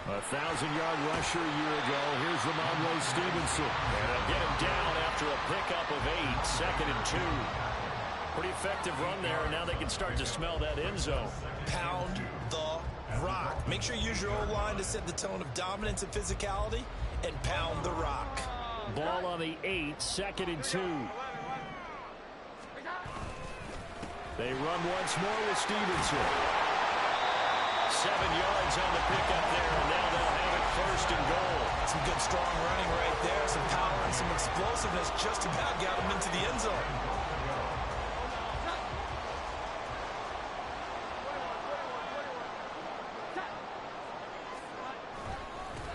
1,000-yard rusher a year ago. Here's Ramondre Stevenson. And they'll get him down after a pickup of 8, 2nd and 2. Pretty effective run there, and now they can start to smell that end zone. Pound the rock. Make sure you use your O-line to set the tone of dominance and physicality, and pound the rock. Ball on the 8, 2nd and 2. They run once more with Stevenson. 7 yards on the pickup there, and now they'll have it 1st and goal. Some good strong running right there. Some power and some explosiveness just about got him into the end zone.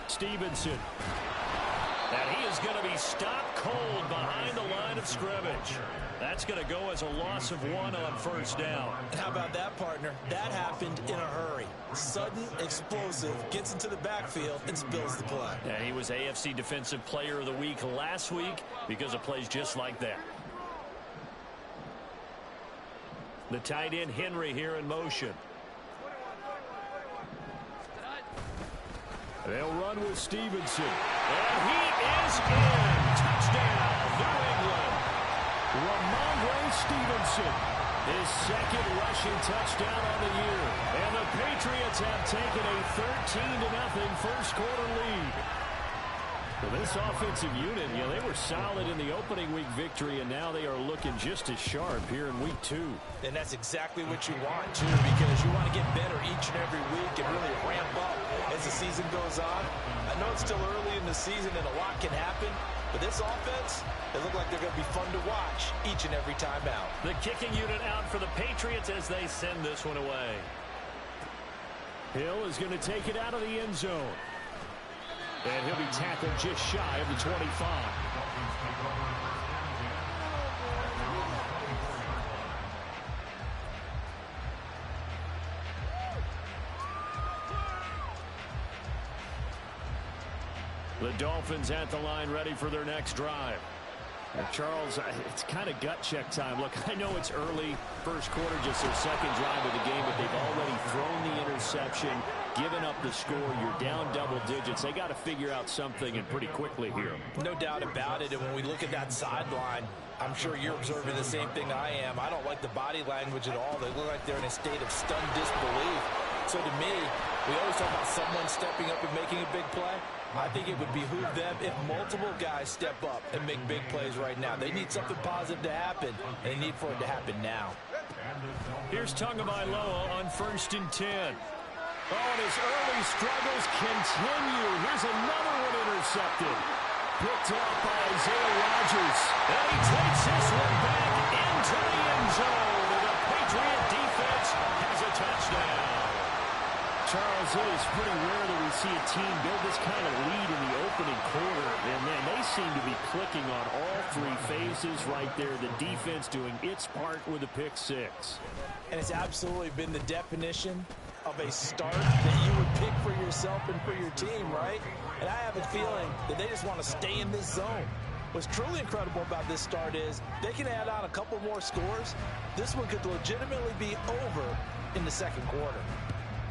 Stevenson. And he is going to be stopped cold behind the line of scrimmage. That's going to go as a loss of 1 on 1st down. And how about that, partner? That happened in a hurry. Sudden, explosive, gets into the backfield and spills the play. And he was AFC Defensive Player of the Week last week because of plays just like that. The tight end Henry here in motion. They'll run with Stevenson. And he is in. Touchdown, New England. Ramondre Stevenson, his 2nd rushing touchdown on the year. And the Patriots have taken a 13-0 first-quarter lead. Well, this offensive unit, they were solid in the opening week victory, and now they are looking just as sharp here in week 2. And that's exactly what you want, too, because you want to get better each and every week and really ramp up as the season goes on. I know it's still early in the season and a lot can happen, but this offense, they look like they're going to be fun to watch each and every time out. The kicking unit out for the Patriots as they send this one away. Hill is going to take it out of the end zone. And he'll be tackled just shy of the 25. The Dolphins at the line ready for their next drive. Now, Charles, it's kind of gut check time. Look, I know it's early, first quarter, just their 2nd drive of the game, but they've already thrown the interception, given up the score. You're down double digits. They got to figure out something, and pretty quickly here. No doubt about it, and when we look at that sideline, I'm sure you're observing the same thing I am. I don't like the body language at all. They look like they're in a state of stunned disbelief. So to me, we always talk about someone stepping up and making a big play. I think it would behoove them if multiple guys step up and make big plays right now. They need something positive to happen, and they need for it to happen now. Here's Tagovailoa on 1st and 10. Oh, and his early struggles continue. Here's another one intercepted. Picked up by Isaiah Rodgers. And he takes this one back into the end zone. And the Patriot defense has a touchdown. Charles, it is pretty rare that we see a team build this kind of lead in the opening quarter. And man, they seem to be clicking on all 3 phases right there. The defense doing its part with a pick 6. And it's absolutely been the definition of a start that you would pick for yourself and for your team, right? And I have a feeling that they just want to stay in this zone. What's truly incredible about this start is they can add on a couple more scores. This one could legitimately be over in the 2nd quarter.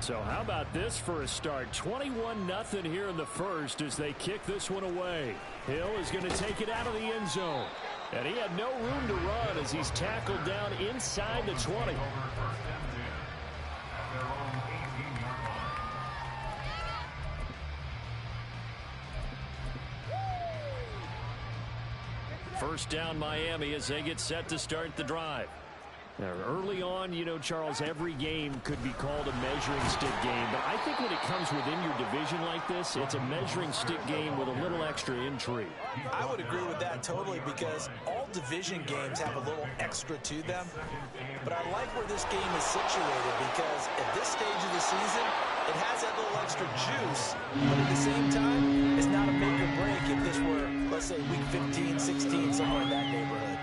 So how about this for a start? 21-0 here in the first as they kick this one away. Hill is going to take it out of the end zone. And he had no room to run as he's tackled down inside the 20. First down Miami as they get set to start the drive. Now, early on, Charles, every game could be called a measuring stick game. But I think when it comes within your division like this, it's a measuring stick game with a little extra intrigue. I would agree with that totally because all division games have a little extra to them. But I like where this game is situated because at this stage of the season, it has that little extra juice. But at the same time, it's not a make or break if this were, let's say, week 15, 16, somewhere in that neighborhood.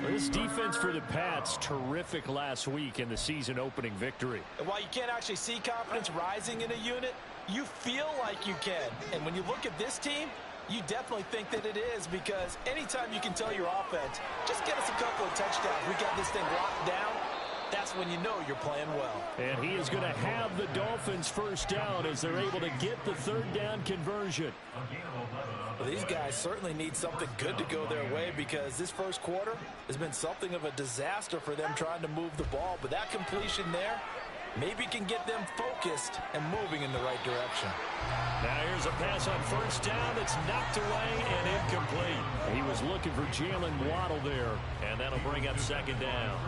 This defense for the Pats, terrific last week in the season opening victory. And while you can't actually see confidence rising in a unit, you feel like you can. And when you look at this team, you definitely think that it is because anytime you can tell your offense, just get us a couple of touchdowns, we got this thing locked down, that's when you know you're playing well. And he is going to have the Dolphins first down as they're able to get the third down conversion. Well, these guys certainly need something good to go their way because this first quarter has been something of a disaster for them trying to move the ball. But that completion there maybe can get them focused and moving in the right direction. Now here's a pass on first down that's knocked away and incomplete. He was looking for Jalen Waddle there, and that'll bring up second down.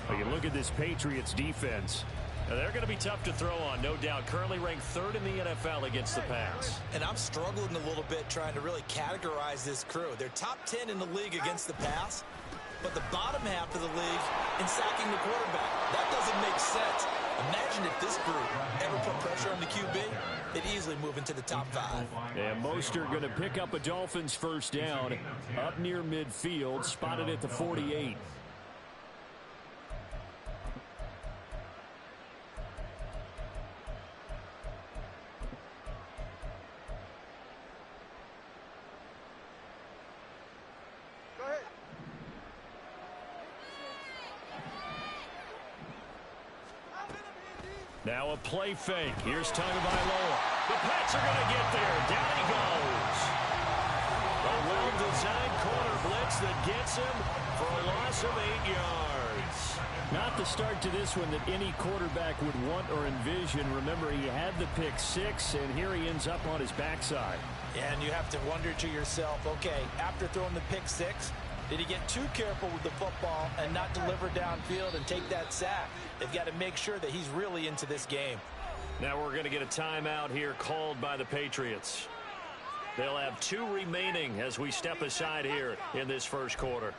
Well, you look at this Patriots defense. Now, they're going to be tough to throw on, no doubt. Currently ranked third in the NFL against the pass. And I'm struggling a little bit trying to really categorize this crew. They're top 10 in the league against the pass, but the bottom half of the league in sacking the quarterback. That doesn't make sense. Imagine if this group ever put pressure on the QB, they'd easily move into the top 5. And most are going to pick up a Dolphins first down up near midfield, spotted at the 48. Now a play fake. Here's Tagovailoa. The Pats are going to get there. Down he goes. A well-designed corner blitz that gets him for a loss of 8 yards. Not the start to this one that any quarterback would want or envision. Remember, he had the pick 6, and here he ends up on his backside. And you have to wonder to yourself, okay, after throwing the pick 6, did he get too careful with the football and not deliver downfield and take that sack? They've got to make sure that he's really into this game. Now we're going to get a timeout here called by the Patriots. They'll have 2 remaining as we step aside here in this first quarter.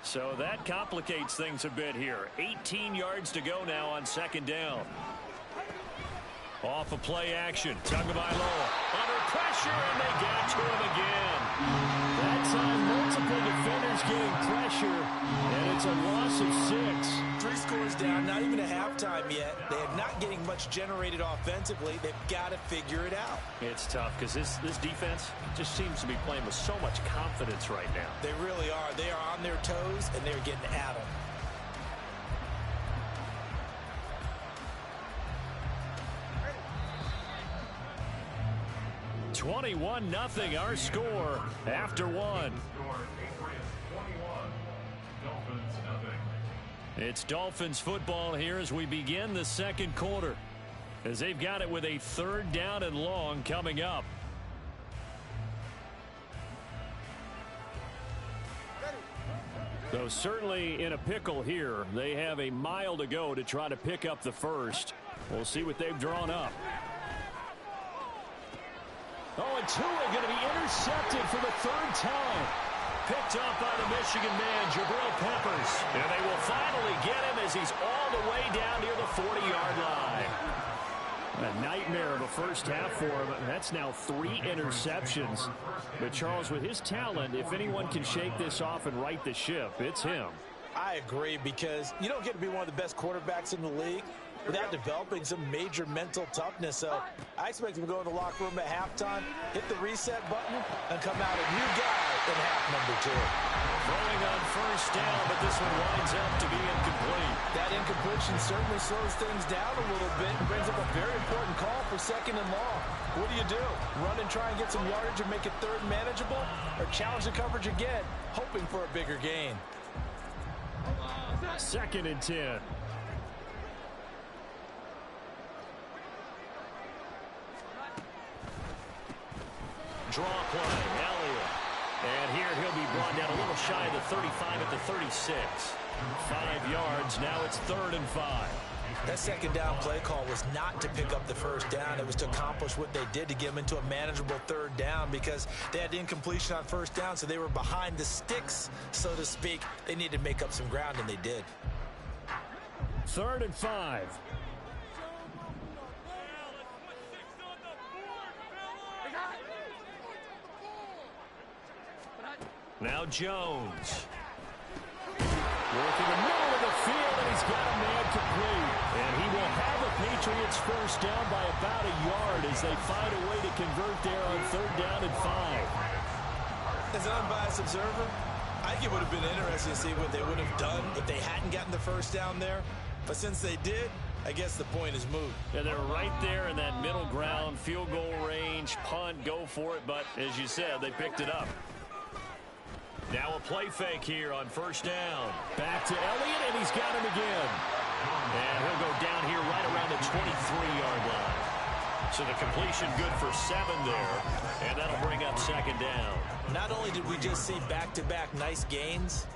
So that complicates things a bit here. 18 yards to go now on second down. Off a play action. Tagovailoa under pressure, and they got to him again. That time, multiple defenders getting pressure, and it's a loss of 6. 3 scores down, not even a halftime yet. They are not getting much generated offensively. They've got to figure it out. It's tough because this defense just seems to be playing with so much confidence right now. They really are. They are on their toes, and they're getting at them. 21-0 our score after 1. It's Dolphins football here as we begin the second quarter, as they've got it with a third down and long coming up. So certainly in a pickle here. They have a mile to go to try to pick up the first. We'll see what they've drawn up. Oh, and Tua going to be intercepted for the 3rd time. Picked up by the Michigan man, Jabril Peppers. And they will finally get him as he's all the way down near the 40-yard line. A nightmare of a first half for him. That's now 3 interceptions. But Charles, with his talent, if anyone can shake this off and right the ship, it's him. I agree, because you don't get to be one of the best quarterbacks in the league without developing some major mental toughness. So I expect him to go in the locker room at halftime, hit the reset button, and come out a new guy in half number 2. Throwing on first down, but this one winds up to be incomplete. That incompletion certainly slows things down a little bit and brings up a very important call for 2nd and long. What do? Run and try and get some yardage and make it 3rd manageable, or challenge the coverage again, hoping for a bigger gain? 2nd and 10. Draw play, Elliott. And here he'll be brought down a little shy of the 35 at the 36. 5 yards, now it's 3rd and 5. That 2nd down play call was not to pick up the first down. It was to accomplish what they did, to get them into a manageable 3rd down, because they had incompletion on first down, so they were behind the sticks, so to speak. They needed to make up some ground, and they did. 3rd and 5. Now Jones. Working the middle of the field, and he's got a man incomplete. And he will have a Patriots first down by about a yard as they find a way to convert there on 3rd down and 5. As an unbiased observer, I think it would have been interesting to see what they would have done if they hadn't gotten the first down there. But since they did, I guess the point is moved. Yeah, they're right there in that middle ground, field goal range, punt, go for it. But as you said, they picked it up. Now a play fake here on 1st down. Back to Elliott, and he's got him again. And he'll go down here right around the 23-yard line. So the completion good for 7 there, and that'll bring up 2nd down. Not only did we just see back-to-back nice gains,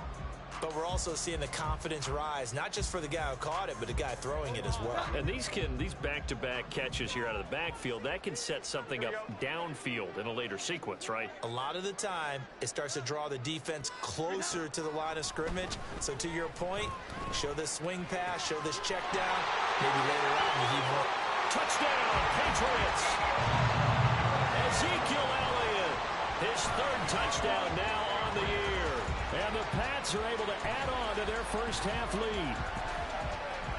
but we're also seeing the confidence rise, not just for the guy who caught it, but the guy throwing it as well. And these back-to-back catches here out of the backfield, that can set something up downfield in a later sequence, right? A lot of the time, it starts to draw the defense closer to the line of scrimmage. So to your point, show this swing pass, show this check down, maybe later on you need more. Touchdown, Patriots! Ezekiel Elliott, his 3rd touchdown now on the year. And the Pats are able to add on to their first half lead.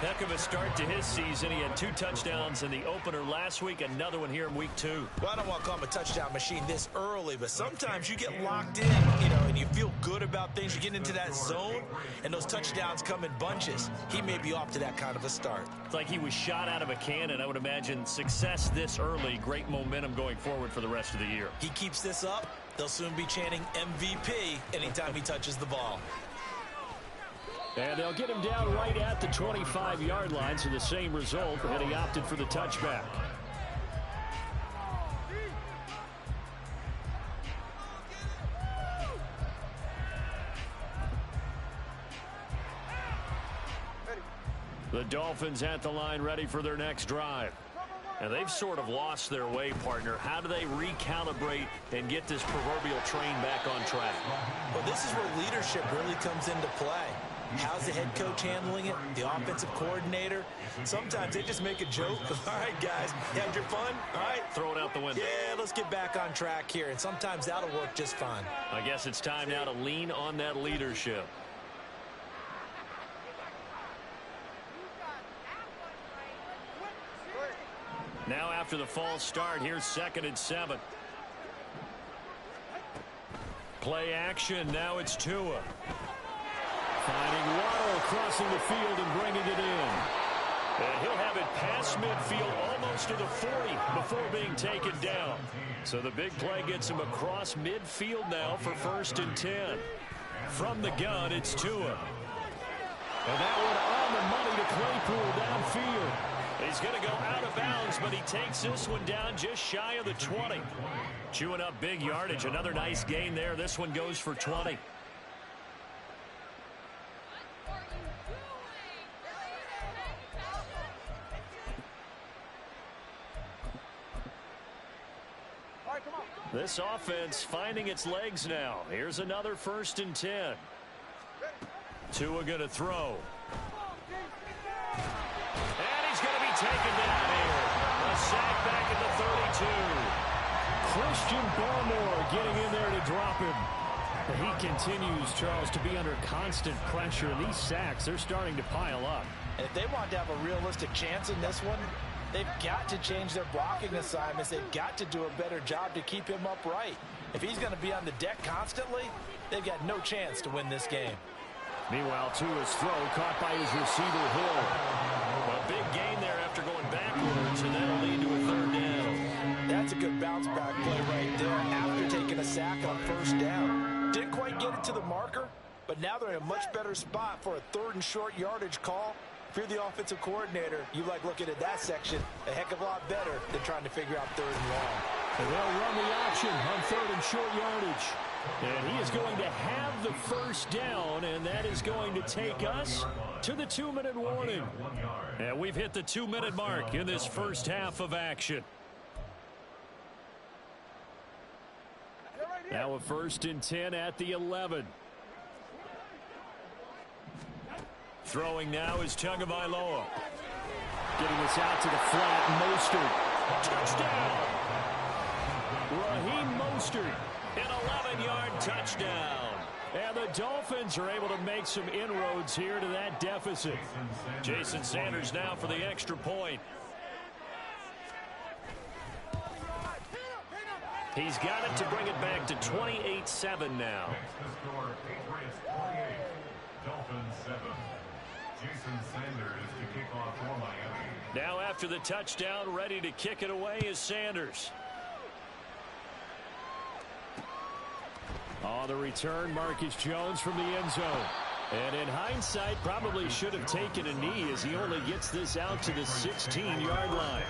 Heck of a start to his season. He had 2 touchdowns in the opener last week, another one here in week 2. Well, I don't want to call him a touchdown machine this early, but sometimes you get locked in, and you feel good about things. You get into that zone, and those touchdowns come in bunches. He may be off to that kind of a start. It's like he was shot out of a cannon. I would imagine success this early, great momentum going forward for the rest of the year. He keeps this up, they'll soon be chanting MVP anytime he touches the ball. And they'll get him down right at the 25-yard line, so the same result, and he opted for the touchback. The Dolphins at the line ready for their next drive. And they've sort of lost their way, partner. How do they recalibrate and get this proverbial train back on track? Well, this is where leadership really comes into play. How's the head coach handling it? The offensive coordinator? Sometimes they just make a joke. All right, guys, you had your fun? All right. Throw it out the window. Yeah, let's get back on track here. And sometimes that'll work just fine. I guess it's time now to lean on that leadership. Now after the false start, here's 2nd and 7. Play action, now it's Tua. Finding Waddle crossing the field and bringing it in. And he'll have it past midfield almost to the 40 before being taken down. So the big play gets him across midfield now for 1st and 10. From the gun, it's Tua. And that one on the money to Claypool downfield. He's going to go out of bounds, but he takes this one down just shy of the 20. Chewing up big yardage. Another nice gain there. This one goes for 20. This offense finding its legs now. Here's another 1st and 10. Tua going to throw. And he's going to be taken down here. A sack back at the 32. Christian Barmore getting in there to drop him. He continues, Charles, to be under constant pressure. And these sacks, they're starting to pile up. And if they want to have a realistic chance in this one, they've got to change their blocking assignments. They've got to do a better job to keep him upright. If he's going to be on the deck constantly, they've got no chance to win this game. Meanwhile, Tua's throw caught by his receiver, Hill. A big gain there after going backwards, and that'll lead to a 3rd down. That's a good bounce-back play right there after taking a sack on 1st down. Didn't quite get it to the marker, but now they're in a much better spot for a 3rd and short yardage call. If you're the offensive coordinator, you like looking at that section a heck of a lot better than trying to figure out 3rd and long. And they'll run the option on 3rd and short yardage. And he is going to have the 1st down, and that is going to take us to the 2-minute warning. And we've hit the 2-minute mark in this first half of action. Now a 1st and 10 at the 11. Throwing now is Tagovailoa. Getting this out to the flat, Mostert. Touchdown! Raheem Mostert, an 11-yard touchdown. And the Dolphins are able to make some inroads here to that deficit. Jason Sanders now for the extra point. He's got it to bring it back to 28-7 now. Dolphins 7. Jason Sanders to kick off for Miami. Now after the touchdown, ready to kick it away is Sanders. On the return, Marcus Jones from the end zone. And in hindsight, probably should have taken a knee as he only gets this out to the 16-yard line.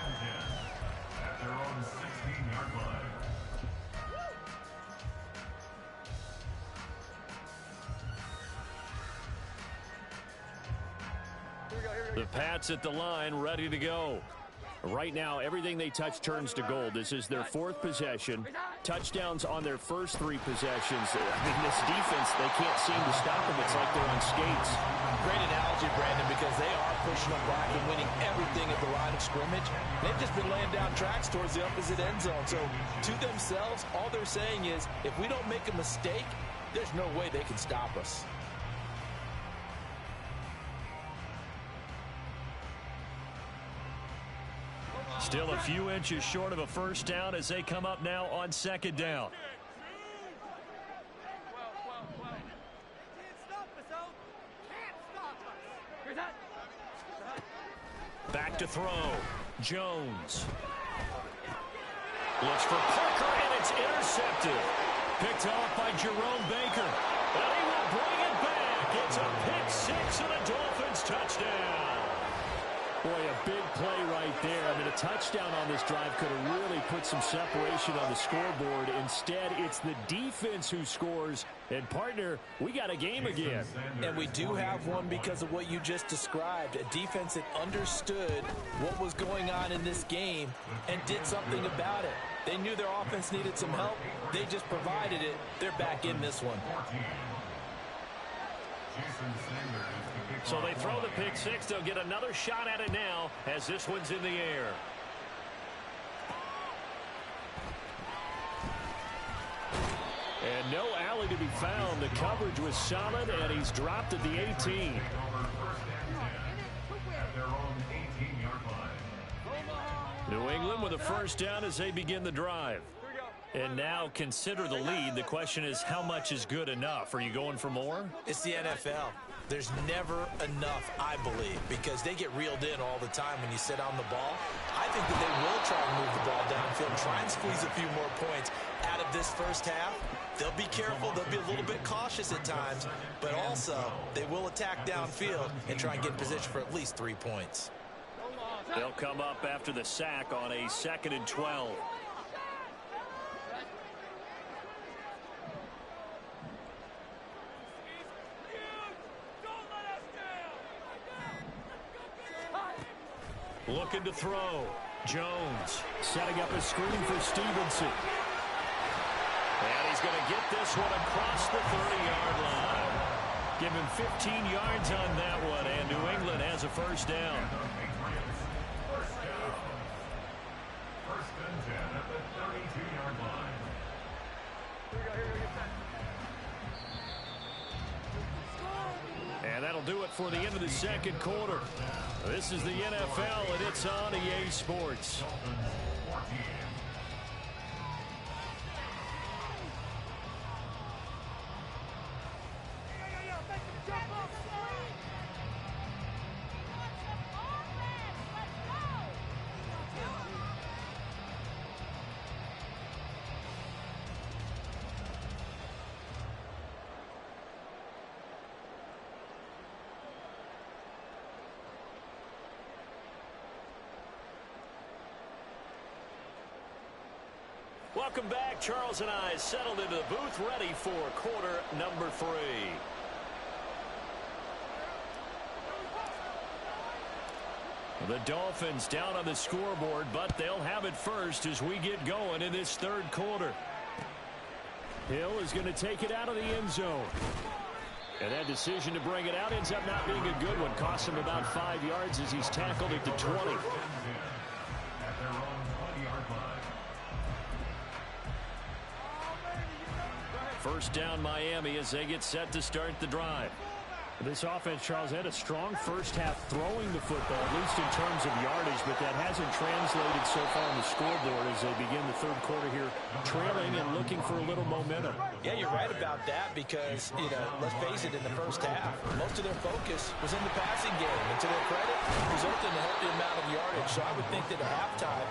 At their own 16-yard line. The Pats at the line, ready to go. Right now, everything they touch turns to gold. This is their fourth possession. Touchdowns on their first three possessions. I mean, this defense, they can't seem to stop them. It's like they're on skates. Great analogy, Brandon, because they are pushing them back and winning everything at the line of scrimmage. They've just been laying down tracks towards the opposite end zone. So, to themselves, all they're saying is, if we don't make a mistake, there's no way they can stop us. Still a few inches short of a first down as they come up now on second down. Back to throw. Jones. Looks for Parker, and it's intercepted. Picked off by Jerome Baker. And he will bring it back. It's a pick six and a Dolphins touchdown. Boy, a big play right there. I mean, a touchdown on this drive could have really put some separation on the scoreboard. Instead, it's the defense who scores. And, partner, we got a game again. And we do have one because of what you just described. A defense that understood what was going on in this game and did something about it. They knew their offense needed some help. They just provided it. They're back in this one. So they throw the pick six. They'll get another shot at it now as this one's in the air. And no alley to be found. The coverage was solid, and he's dropped at the 18. New England with a first down as they begin the drive. And now consider the lead. The question is, how much is good enough? Are you going for more? It's the NFL. There's never enough, I believe, because they get reeled in all the time when you sit on the ball. I think that they will try and move the ball downfield, try and squeeze a few more points out of this first half. They'll be careful. They'll be a little bit cautious at times, but also they will attack downfield and try and get in position for at least 3 points. They'll come up after the sack on a 2nd and 12. Looking to throw. Jones setting up a screen for Stevenson. And he's going to get this one across the 30-yard line. Give him 15 yards on that one, and New England has a first down. First and 10 at the 32-yard line. And that'll do it for the end of the second quarter. This is the NFL, and it's on EA Sports. Welcome back. Charles and I settled into the booth, ready for quarter number 3. The Dolphins down on the scoreboard, but they'll have it first as we get going in this third quarter. Hill is going to take it out of the end zone. And that decision to bring it out ends up not being a good one. Costs him about 5 yards as he's tackled at the 20. First down Miami as they get set to start the drive. This offense, Charles, had a strong first half throwing the football, at least in terms of yardage, but that hasn't translated so far on the scoreboard as they begin the third quarter here, trailing and looking for a little momentum. Yeah, you're right about that because, let's face it, in the first half, most of their focus was in the passing game. And to their credit, it resulted in a healthy amount of yardage. So I would think that at halftime,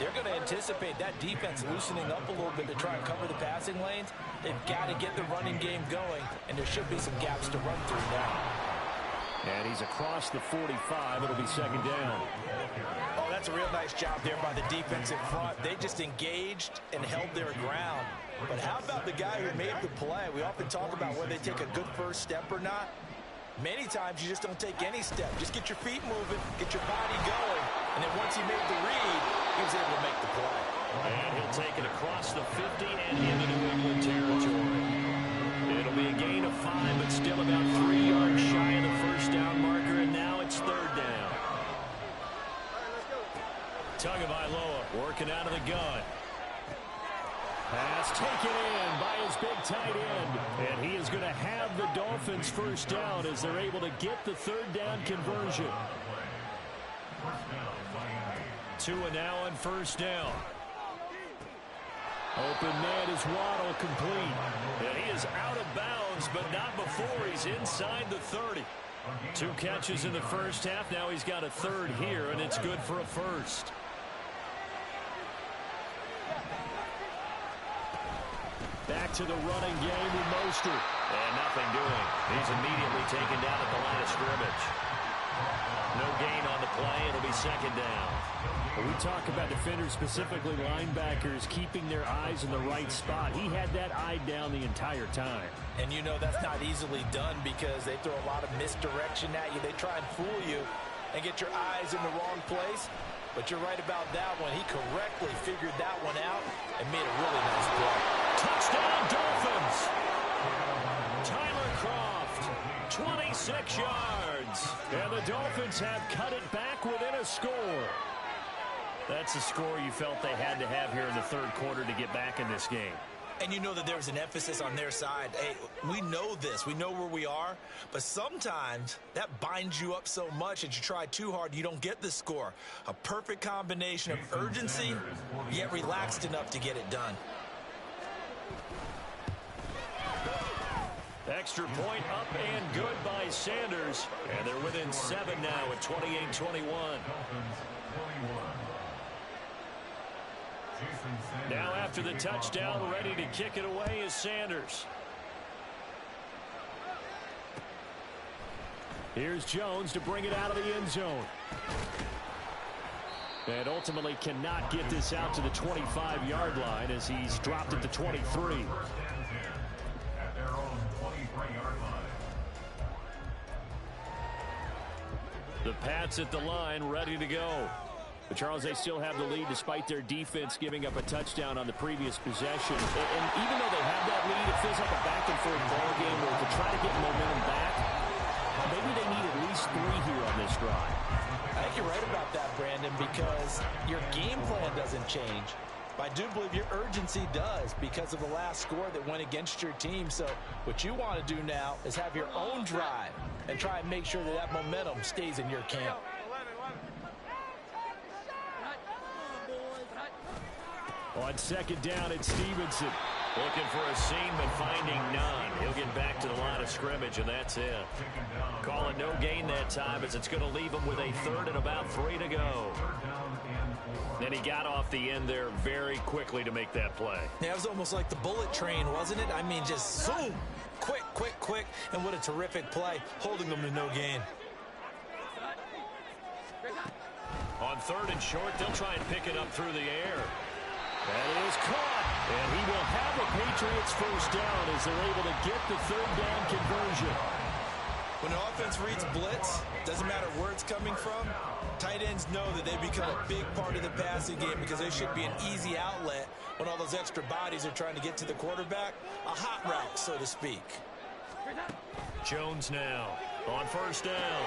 they're going to anticipate that defense loosening up a little bit to try and cover the passing lanes. They've got to get the running game going, and there should be some gaps to run through now. And he's across the 45. It'll be second down. Oh, that's a real nice job there by the defense in front. They just engaged and held their ground. But how about the guy who made the play? We often talk about whether they take a good first step or not. Many times you just don't take any step. Just get your feet moving, get your body going. And then once he made the read, he was able to make the play. And he'll take it across the 50 and into New England territory. It'll be a gain of 5, but still about 3 yards shy of the first down marker, and now it's third down. Tagovailoa working out of the gun. Pass taken in by his big tight end. And he is going to have the Dolphins first down as they're able to get the third down conversion. Tua now on first down. Open man is Waddle, complete. And he is out of bounds, but not before he's inside the 30. 2 catches in the first half. Now he's got a third here, and it's good for a first. Back to the running game with Mostert. And nothing doing. He's immediately taken down at the line of scrimmage. No gain on the play. It'll be second down. When we talk about defenders, specifically linebackers, keeping their eyes in the right spot, he had that eye down the entire time. And that's not easily done because they throw a lot of misdirection at you. They try and fool you and get your eyes in the wrong place. But you're right about that one. He correctly figured that one out and made a really nice play. Touchdown, Dolphins! Tyler Kroft, 26 yards. And the Dolphins have cut it back within a score. That's the score you felt they had to have here in the third quarter to get back in this game. And you know that there's an emphasis on their side. Hey, we know this. We know where we are. But sometimes that binds you up so much that you try too hard, you don't get the score. A perfect combination of urgency, yet relaxed enough to get it done. Extra point up and good by Sanders. And they're within 7 now at 28-21. Now after the touchdown, ready to kick it away is Sanders. Here's Jones to bring it out of the end zone. And ultimately cannot get this out to the 25-yard line as he's dropped at the 23. At their own 23-yard line. The Pats at the line, ready to go. But, Charles, they still have the lead despite their defense giving up a touchdown on the previous possession. And even though they have that lead, it feels like a back-and-forth ball game where to try to get momentum back, maybe they need at least 3 here on this drive. I think you're right about that, Brandon, because your game plan doesn't change. But I do believe your urgency does because of the last score that went against your team. So what you want to do now is have your own drive and try and make sure that that momentum stays in your camp. On second down, it's Stevenson. Looking for a seam, but finding none. He'll get back to the line of scrimmage, and that's it. Calling no gain that time as it's going to leave him with a third and about 3 to go. And he got off the end there very quickly to make that play. Yeah, it was almost like the bullet train, wasn't it? I mean, just zoom. Quick, quick, quick. And what a terrific play, holding them to no gain. On third and short, they'll try and pick it up through the air. That is caught, and he will have a Patriots first down as they're able to get the third down conversion. When the offense reads blitz, doesn't matter where it's coming from, tight ends know that they become a big part of the passing game because they should be an easy outlet when all those extra bodies are trying to get to the quarterback. A hot route, so to speak. Jones now on first down.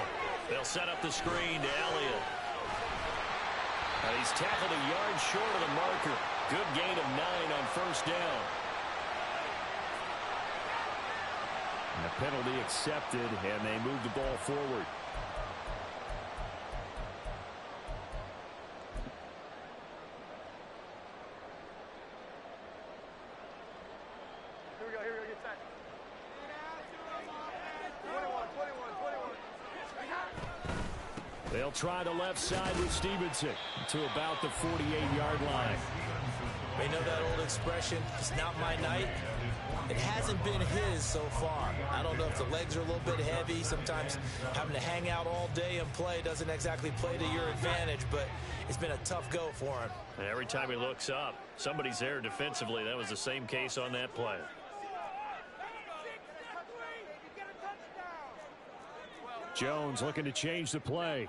They'll set up the screen to Elliott. And he's tackled a yard short of the marker. Good gain of 9 on first down. And a penalty accepted, and they move the ball forward. They'll try the left side with Stevenson to about the 48-yard line. We know that old expression, it's not my night. It hasn't been his so far. I don't know if the legs are a little bit heavy. Sometimes having to hang out all day and play doesn't exactly play to your advantage, but it's been a tough go for him. And every time he looks up, somebody's there defensively. That was the same case on that play. Jones looking to change the play.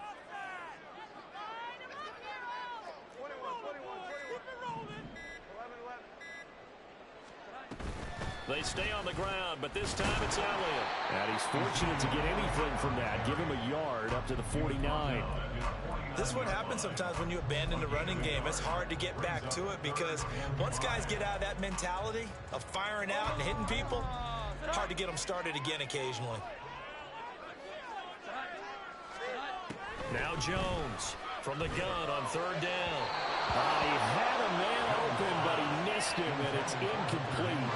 They stay on the ground, but this time it's Elliott. And he's fortunate to get anything from that. Give him a yard up to the 49. This is what happens sometimes when you abandon the running game. It's hard to get back to it because once guys get out of that mentality of firing out and hitting people, hard to get them started again occasionally. Now Jones from the gun on third down. He had a man open, but he missed him, and it's incomplete.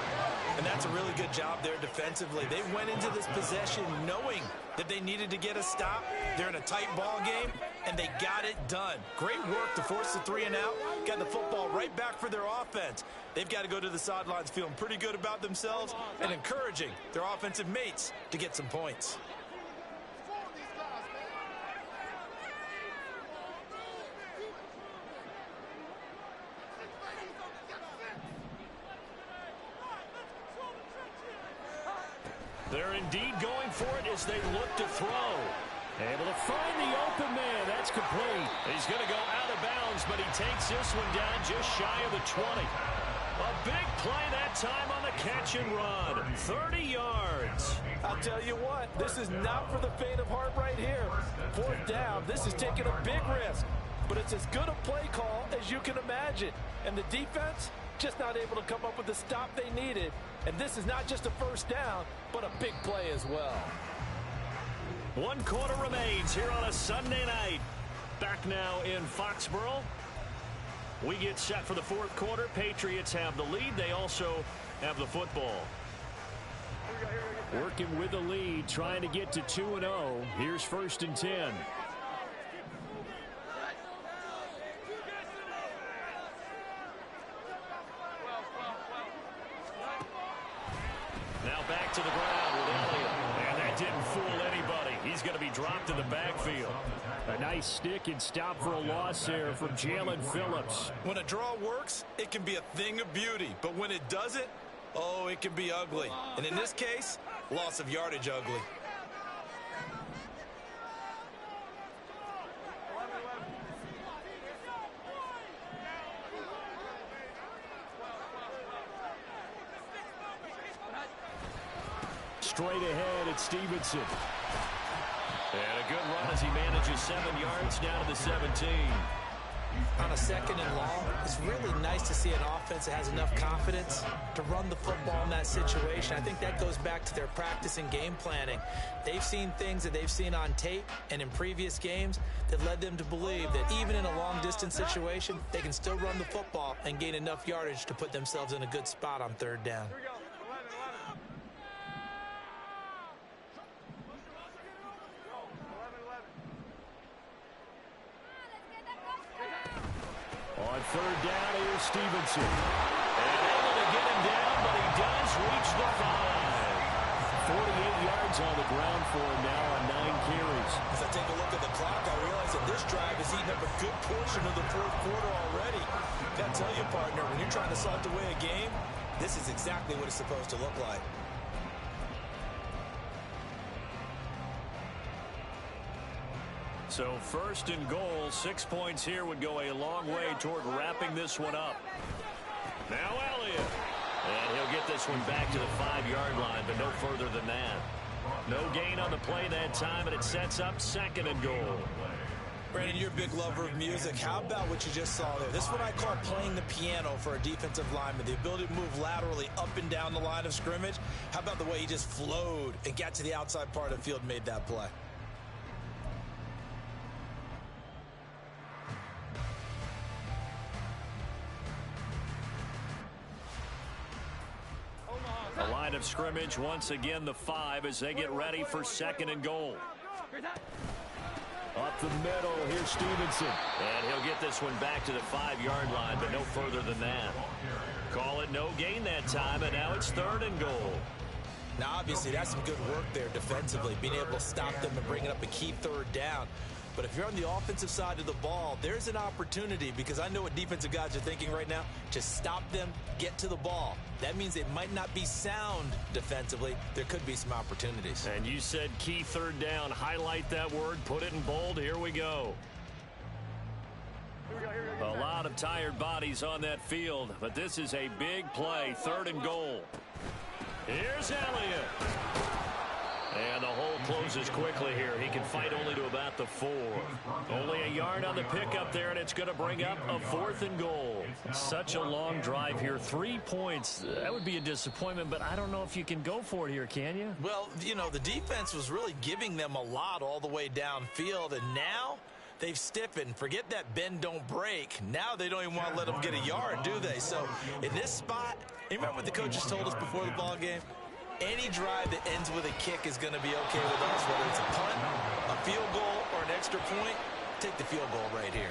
And that's a really good job there defensively. They went into this possession knowing that they needed to get a stop. They're in a tight ball game, and they got it done. Great work to force the 3 and out. Got the football right back for their offense. They've got to go to the sidelines feeling pretty good about themselves and encouraging their offensive mates to get some points. They're indeed going for it as they look to throw. Able to find the open man. That's complete. He's going to go out of bounds, but he takes this one down just shy of the 20. A big play that time on the catch and run. 30 yards. I'll tell you what, this is not for the faint of heart right here. Fourth down, this is taking a big risk. But it's as good a play call as you can imagine. And the defense just not able to come up with the stop they needed. And this is not just a first down, but a big play as well. 1 quarter remains here on a Sunday night. Back now in Foxborough. We get set for the fourth quarter. Patriots have the lead. They also have the football. Working with the lead, trying to get to 2-0. Here's 1st and 10. Now back to the ground with Elliott. And that didn't fool anybody. He's going to be dropped in the backfield. A nice stick and stop for a loss there from Jalen Phillips. When a draw works, it can be a thing of beauty. But when it doesn't, oh, it can be ugly. And in this case, loss of yardage ugly. Straight ahead, it's Stevenson. And a good run as he manages 7 yards down to the 17. On a 2nd and long, it's really nice to see an offense that has enough confidence to run the football in that situation. I think that goes back to their practice and game planning. They've seen things that they've seen on tape and in previous games that led them to believe that even in a long-distance situation, they can still run the football and gain enough yardage to put themselves in a good spot on 3rd down. On 3rd down, here's Stevenson. And able to get him down, but he does reach the 5. 48 yards on the ground for him now on 9 carries. As I take a look at the clock, I realize that this drive has eaten up a good portion of the 4th quarter already. Got to tell you, partner, when you're trying to salt away a game, this is exactly what it's supposed to look like. So 1st and goal, 6 points here would go a long way toward wrapping this one up. Now Elliott. And he'll get this one back to the 5-yard line, but no further than that. No gain on the play that time, and it sets up 2nd and goal. Brandon, you're a big lover of music. How about what you just saw there? This is what I call playing the piano for a defensive lineman, the ability to move laterally up and down the line of scrimmage. How about the way he just flowed and got to the outside part of the field and made that play? The line of scrimmage, once again, the 5 as they get ready for 2nd and goal. Up the middle, here's Stevenson. And he'll get this one back to the 5-yard line, but no further than that. Call it no gain that time, and now it's 3rd and goal. Now, obviously, that's some good work there defensively, being able to stop them and bring it up a key 3rd down. But if you're on the offensive side of the ball, there's an opportunity, because I know what defensive guys are thinking right now, to stop them, get to the ball. That means it might not be sound defensively. There could be some opportunities. And you said key 3rd down. Highlight that word, put it in bold. Here we go. A lot of tired bodies on that field, but this is a big play, 3rd and goal. Here's Elliott. And the hole closes quickly here. He can fight only to about the 4. Only a yard on the pickup there, and it's going to bring up a 4th and goal. Such a long drive here. 3 points. That would be a disappointment, but I don't know if you can go for it here, can you? Well, you know, the defense was really giving them a lot all the way downfield, and now they've stiffened. Forget that bend, don't break. Now they don't even want to let them get a yard, do they? So in this spot, you remember what the coaches told us before the ball game? Any drive that ends with a kick is going to be okay with us, whether it's a punt, a field goal, or an extra point. Take the field goal right here.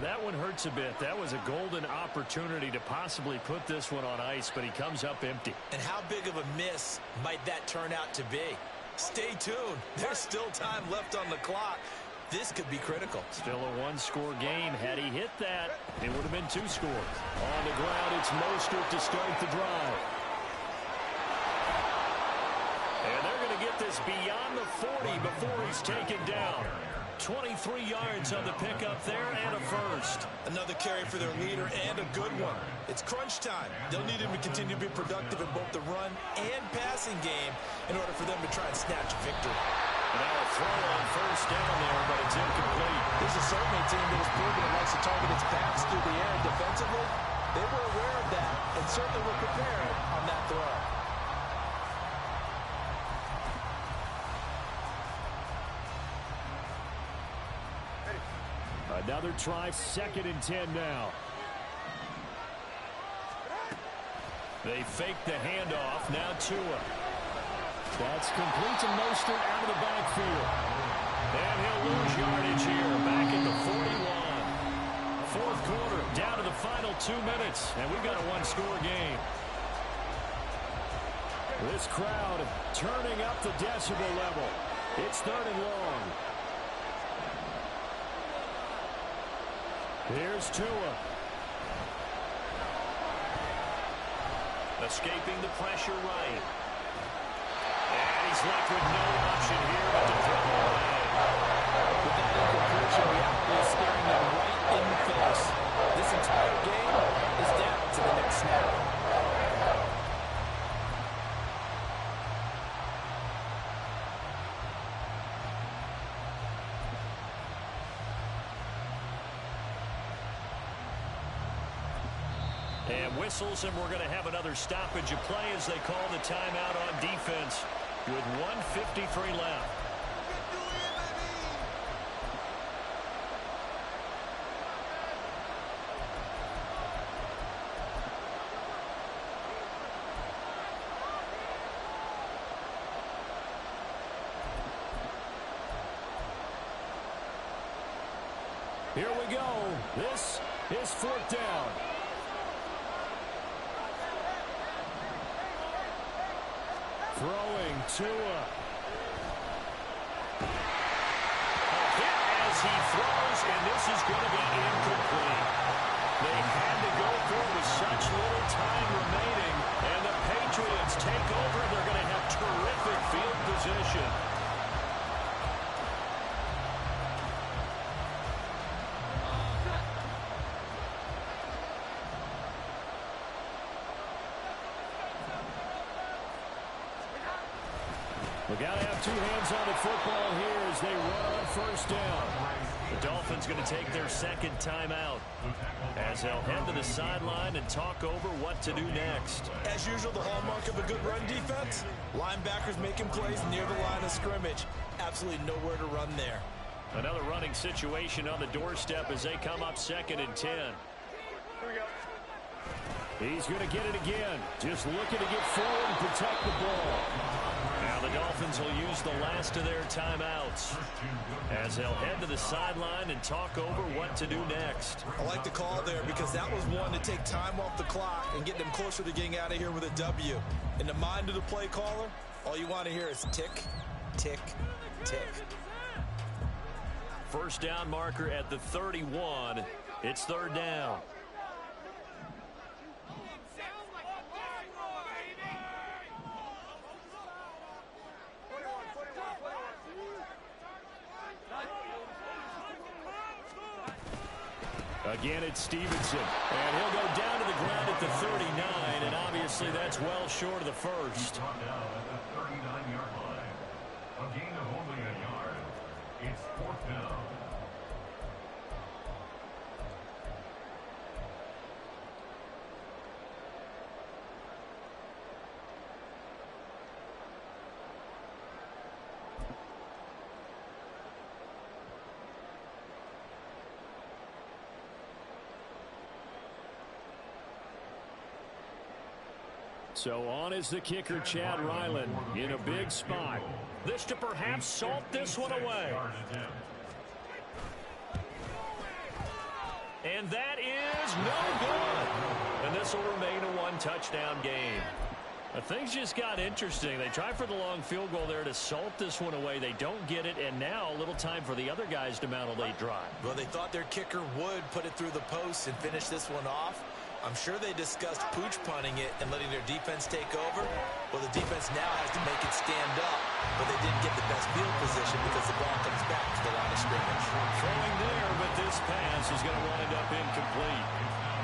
That one hurts a bit. That was a golden opportunity to possibly put this one on ice, but he comes up empty. And how big of a miss might that turn out to be? Stay tuned. There's still time left on the clock. This could be critical. Still a 1-score game. Had he hit that, it would have been 2 scores. On the ground, it's Mostert to start the drive. And they're going to get this beyond the 40 before he's taken down. 23 yards on the pickup there and a first. Another carry for their leader and a good one. It's crunch time. They'll need him to continue to be productive in both the run and passing game in order for them to try and snatch a victory. Now a throw on first down there, but it's incomplete. This is certainly a team that has proven it likes to target its backs through the air defensively. They were aware of that and certainly were prepared on that throw. Another try, 2nd and 10 now. They fake the handoff. Now Tua. That's complete to Mostert out of the backfield. And he'll lose yardage here. Back at the 41. 4th quarter, down to the final 2 minutes. And we've got a 1-score game. This crowd turning up the decibel level. It's 3rd and long. Here's Tua. Escaping the pressure right. And he's left with no option here but to throw away. With that incompletion, reality is staring them right in the face. This entire game is down to the next snap. And whistles, and we're going to have another stoppage of play as they call the timeout on defense with 1:53 left. Here we go. This is 4th down. Throwing Tua. A hit as he throws, and this is going to be incomplete. They had to go for it with such little time remaining, and the Patriots take over. They're going to have terrific field position. The Got to have two hands on the football here as they run on first down. The Dolphins going to take their second timeout as they'll head to the sideline and talk over what to do next. As usual, the hallmark of a good run defense, linebackers making plays near the line of scrimmage. Absolutely nowhere to run there. Another running situation on the doorstep as they come up 2nd and 10. Here we go. He's going to get it again. Just looking to get forward and protect the ball. Now the Dolphins will use the last of their timeouts as they'll head to the sideline and talk over what to do next. I like the call there because that was one to take time off the clock and get them closer to getting out of here with a W. In the mind of the play caller, all you want to hear is tick, tick, tick. First down marker at the 31. It's 3rd down. Again, it's Stevenson, and he'll go down to the ground at the 39, and obviously that's well short of the first. He's brought down at the 39-yard line. A gain of only a yard. It's 4th down. So on is the kicker, Chad Ryland, in a big spot. This to perhaps salt this one away. And that is no good. And this will remain a one-touchdown game. Things just got interesting. They try for the long field goal there to salt this one away. They don't get it, and now a little time for the other guys to mount a late drive. Well, they thought their kicker would put it through the post and finish this one off. I'm sure they discussed pooch punting it and letting their defense take over. Well, the defense now has to make it stand up, but they didn't get the best field position because the ball comes back to the line of scrimmage. Throwing there, but this pass is going to wind up incomplete.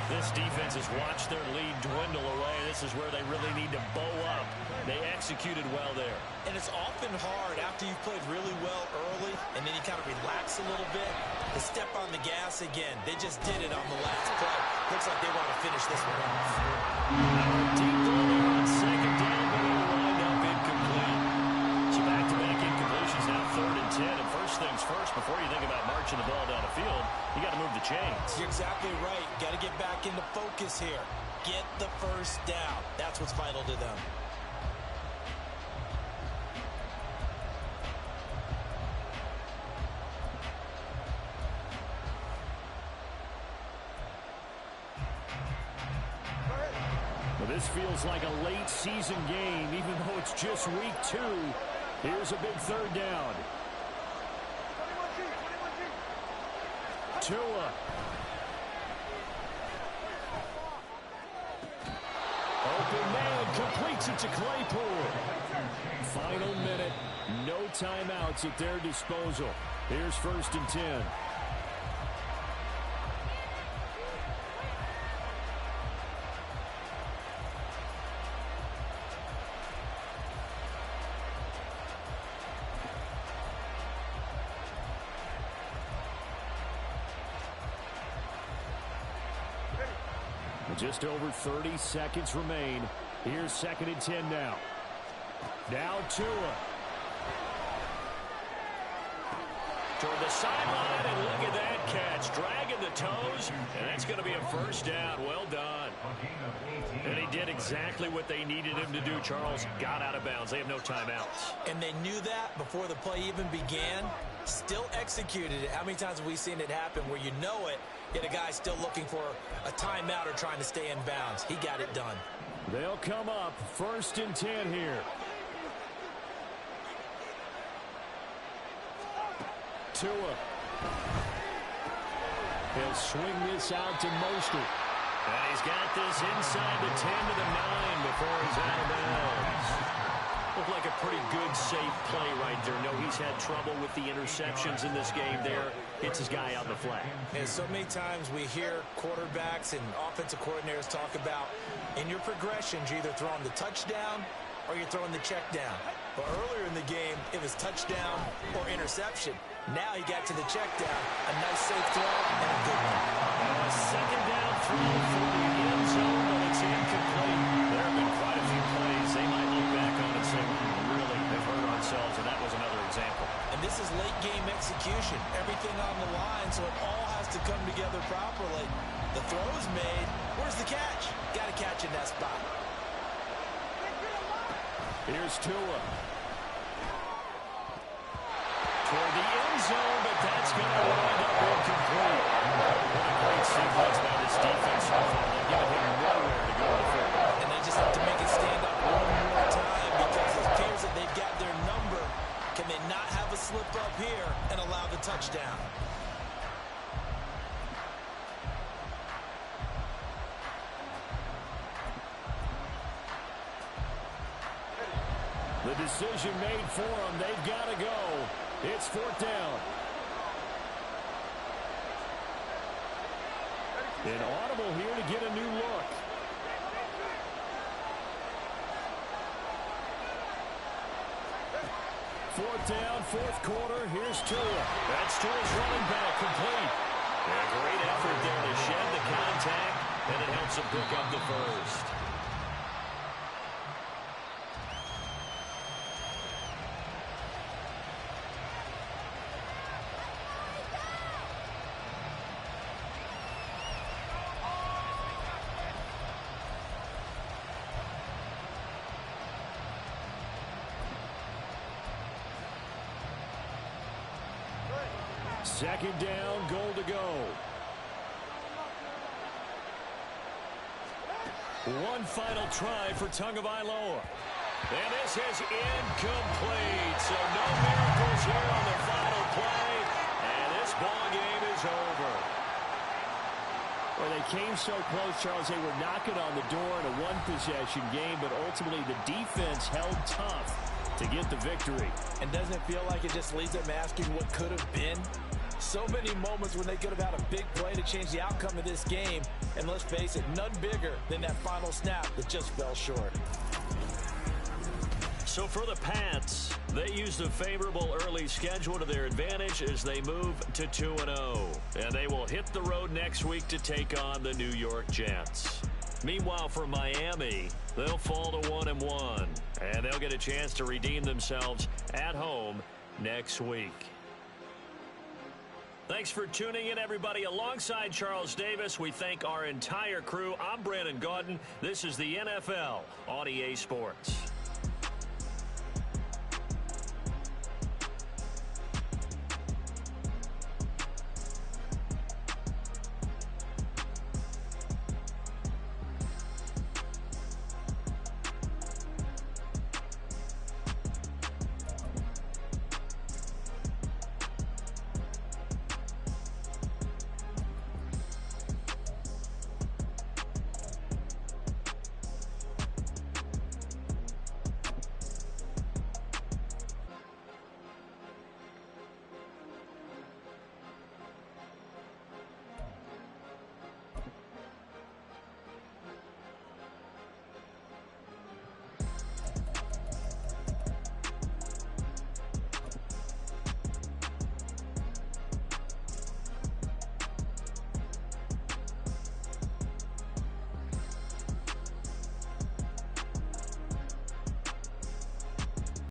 This defense has watched their lead dwindle away. This is where they really need to bow up. They executed well there. And it's often hard after you've played really well early and then you kind of relax a little bit to step on the gas again. They just did it on the last play. Looks like they want to finish this one off. Deep ball on 2nd down, but it'll wind up incomplete. So back-to-back incompletions now 3rd and 10. And first things first, before you think about marching the ball down the field, you got to move the chains. You're exactly right. Got to get back into focus here. Get the first down. That's what's vital to them. This feels like a late season game, even though it's just week 2. Here's a big 3rd down. Tua. Open man, completes it to Claypool. Final minute, no timeouts at their disposal. Here's 1st and 10. Just over 30 seconds remain. Here's 2nd and 10 now. Now Tua. Toward the sideline, and look at that catch. Dragging the toes, and that's going to be a first down. Well done. And he did exactly what they needed him to do, Charles. Got out of bounds. They have no timeouts. And they knew that before the play even began. Still executed it. How many times have we seen it happen where you know it, yet a guy's still looking for a timeout or trying to stay in bounds? He got it done. They'll come up 1st and 10 here. Tua. He'll swing this out to Mostert. And he's got this inside the 10 to the 9 before he's out of bounds. Looked like a pretty good, safe play right there. No, he's had trouble with the interceptions in this game there. Hits his guy out in the flat. And so many times we hear quarterbacks and offensive coordinators talk about in your progressions, you're either throwing the touchdown or you're throwing the check down. But earlier in the game, it was touchdown or interception. Now he got to the check down. A nice safe throw and a good one. A second down throw for the end zone, but it's incomplete. There have been quite a few plays. They might look back on and say, we really have hurt ourselves, and that was another example. And this is late game execution. Everything on the line, so it all has to come together properly. The throw's made. Where's the catch? Got to catch in that spot. Here's Tua. Toward the end zone, but that's going to wind up incomplete. What a great sequence by this defense so far. They've given him nowhere to go with it. And they just have to make it stand up one more time because it appears that they've got their number. Can they not have a slip up here and allow the touchdown? The decision made for them. They've got to go. It's fourth down. An audible here to get a new look. Fourth down, fourth quarter. Here's Tua. That's Tua's running back, complete. A great effort there to shed the contact, and it helps him pick up the first. Second down, goal to go. One final try for Tagovailoa. And this is incomplete. So no miracles here on the final play. And this ball game is over. Well, they came so close, Charles. They were knocking on the door in a one-possession game, but ultimately the defense held tough to get the victory. And doesn't it feel like it just leaves them asking what could have been? So many moments when they could have had a big play to change the outcome of this game. And let's face it, none bigger than that final snap that just fell short. So for the Pats, they used a favorable early schedule to their advantage as they move to 2-0. And they will hit the road next week to take on the New York Jets. Meanwhile, for Miami, they'll fall to 1-1. And they'll get a chance to redeem themselves at home next week. Thanks for tuning in, everybody. Alongside Charles Davis, we thank our entire crew. I'm Brandon Gaudin. This is the NFL on EA Sports.